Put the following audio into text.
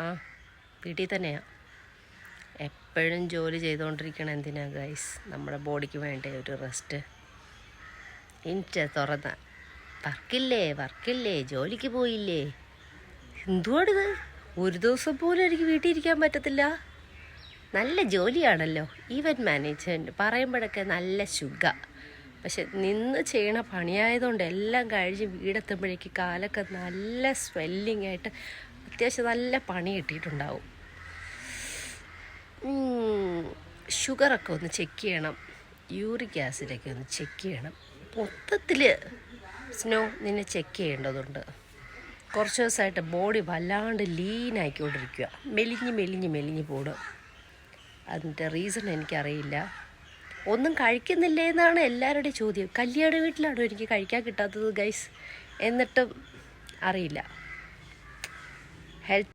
ആ വീട്ടിൽ തന്നെയാണ്. എപ്പോഴും ജോലി ചെയ്തുകൊണ്ടിരിക്കണം എന്തിനാ ഗൈസ്? നമ്മുടെ ബോഡിക്ക് വേണ്ട ഒരു റെസ്റ്റ്. തുറന്ന വർക്കില്ലേ ജോലിക്ക് പോയില്ലേ? എന്തുവാണിത്? ഒരു ദിവസം പോലും എനിക്ക് വീട്ടിൽ ഇരിക്കാൻ പറ്റത്തില്ല. നല്ല ജോലിയാണല്ലോ, ഈവൻറ്റ് മാനേജ്മെൻറ്റ് പറയുമ്പോഴൊക്കെ നല്ല സുഖ. പക്ഷെ നിന്ന് ചെയ്യണ പണിയായതുകൊണ്ട് എല്ലാം കഴിഞ്ഞ് വീടെത്തുമ്പോഴേക്ക് കാലൊക്കെ നല്ല സ്വെല്ലിങ് ആയിട്ട് അത്യാവശ്യം നല്ല പണി കിട്ടിയിട്ടുണ്ടാവും. ഷുഗറൊക്കെ ഒന്ന് ചെക്ക് ചെയ്യണം, യൂറിക് ആസിഡൊക്കെ ഒന്ന് ചെക്ക് ചെയ്യണം. മൊത്തത്തിൽ നിന്നെ ചെക്ക് ചെയ്യേണ്ടതുണ്ട്. കുറച്ച് ദിവസമായിട്ട് ബോഡി വല്ലാണ്ട് ലീനായിക്കൊണ്ടിരിക്കുക, മെലിഞ്ഞ് പോടും. അതിൻ്റെ റീസൺ എനിക്കറിയില്ല. ഒന്നും കഴിക്കുന്നില്ലേ എന്നാണ് എല്ലാവരുടെയും ചോദ്യം. കല്യാണ വീട്ടിലാണോ എനിക്ക് കഴിക്കാൻ കിട്ടാത്തത് ഗൈസ്? എന്നിട്ടും അറിയില്ല. ഹെൽത്ത്